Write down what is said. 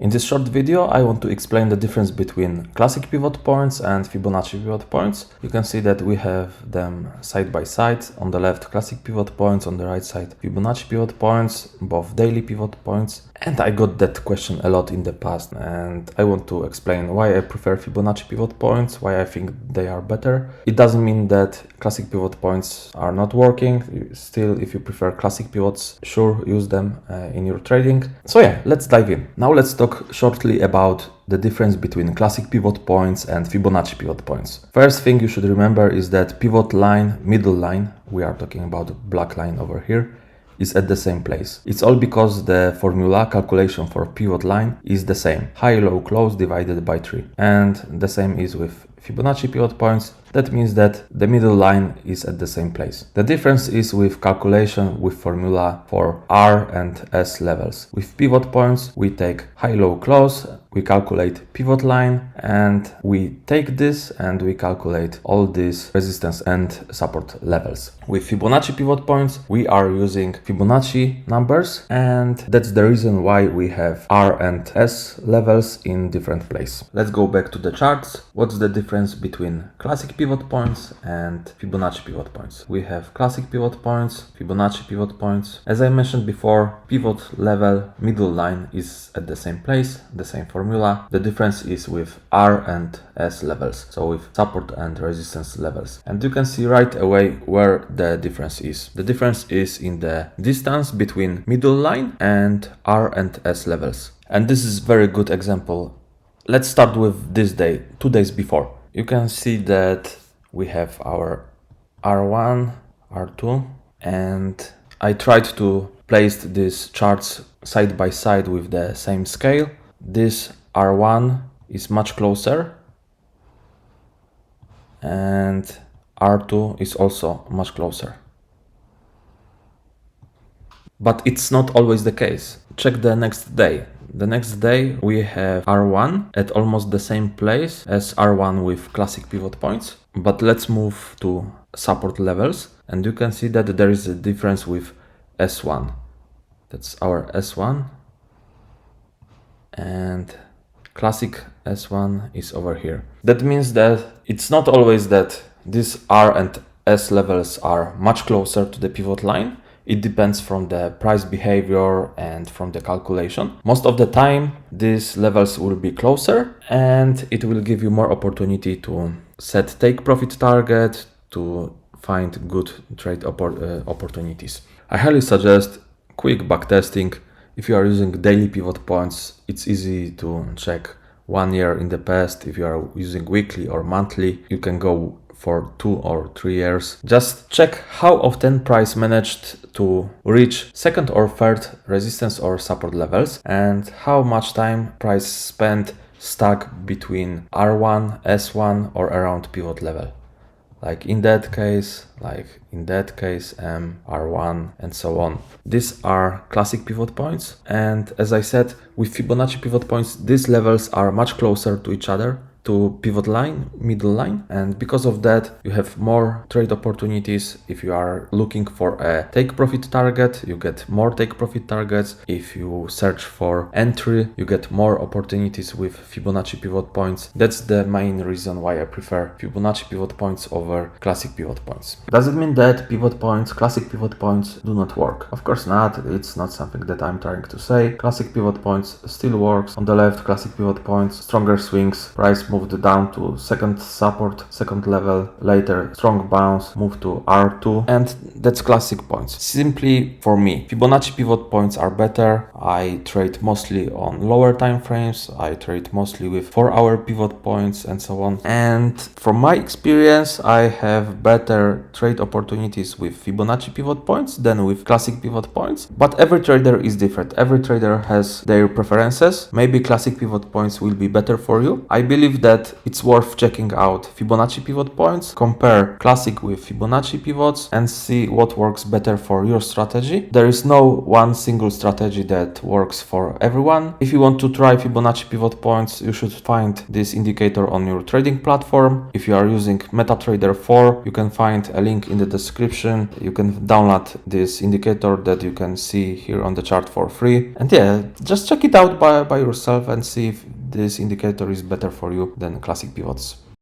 In this short video, I want to explain the difference between classic pivot points and Fibonacci pivot points. You can see that we have them side by side. On the left, classic pivot points, on the right side, Fibonacci pivot points, both daily pivot points. And I got that question a lot in the past, and I want to explain why I prefer Fibonacci pivot points, why I think they are better. It doesn't mean that classic pivot points are not working. Still, if you prefer classic pivots, sure, use them in your trading. So yeah, let's dive in. Now let's talk shortly about the difference between classic pivot points and Fibonacci pivot points. First thing you should remember is that pivot line, middle line, we are talking about the black line over here, is at the same place. It's all because the formula calculation for pivot line is the same. High, low, close divided by 3. And the same is with Fibonacci pivot points. That means that the middle line is at the same place. The difference is with calculation with formula for R and S levels. With pivot points, we take high, low, close, we calculate pivot line, and we take this and we calculate all these resistance and support levels. With Fibonacci pivot points, we are using Fibonacci numbers, and that's the reason why we have R and S levels in different places. Let's go back to the charts. What's the difference between classic pivot points and Fibonacci pivot points? We have classic pivot points, Fibonacci pivot points. As I mentioned before, pivot level middle line is at the same place, the same formula. The difference is with R and S levels, so with support and resistance levels. And you can see right away where the difference is. The difference is in the distance between middle line and R and S levels. And this is a very good example. Let's start with this day, 2 days before. You can see that we have our R1, R2, and I tried to place these charts side by side with the same scale. This R1 is much closer, and R2 is also much closer. But it's not always the case. Check the next day. The next day we have R1 at almost the same place as R1 with classic pivot points. But let's move to support levels, and you can see that there is a difference with S1. That's our S1, and classic S1 is over here. That means that it's not always that these R and S levels are much closer to the pivot line. It depends from the price behavior and from the calculation. Most of the time, these levels will be closer, and it will give you more opportunity to set take profit target, to find good trade opportunities. I highly suggest quick backtesting. If you are using daily pivot points, it's easy to check 1 year in the past. If you are using weekly or monthly, you can go for 2 or 3 years. Just check how often price managed to reach second or third resistance or support levels, and how much time price spent stuck between R1, S1 or around pivot level. Like in that case, R1, and so on. These are classic pivot points, and as I said, with Fibonacci pivot points, these levels are much closer to each other, to pivot line, middle line, and because of that you have more trade opportunities. If you are looking for a take profit target, you get more take profit targets. If you search for entry, you get more opportunities with Fibonacci pivot points. That's the main reason why I prefer Fibonacci pivot points over classic pivot points. Does it mean that pivot points, classic pivot points, do not work? Of course not. It's not something that I'm trying to say. Classic pivot points still works. On the left, classic pivot points, stronger swings, price moved down to second support, second level, later strong bounce, move to R2, and that's classic points. Simply for me, Fibonacci pivot points are better. I trade mostly on lower time frames. I trade mostly with 4-hour pivot points and so on. And from my experience, I have better trade opportunities with Fibonacci pivot points than with classic pivot points. But every trader is different. Every trader has their preferences. Maybe classic pivot points will be better for you. I believe believe that it's worth checking out Fibonacci pivot points, compare classic with Fibonacci pivots, and see what works better for your strategy. There is no one single strategy that works for everyone. If you want to try Fibonacci pivot points, you should find this indicator on your trading platform. If you are using MetaTrader 4, you can find a link in the description. You can download this indicator that you can see here on the chart for free. And yeah, just check it out by yourself and see if this indicator is better for you than classic pivots.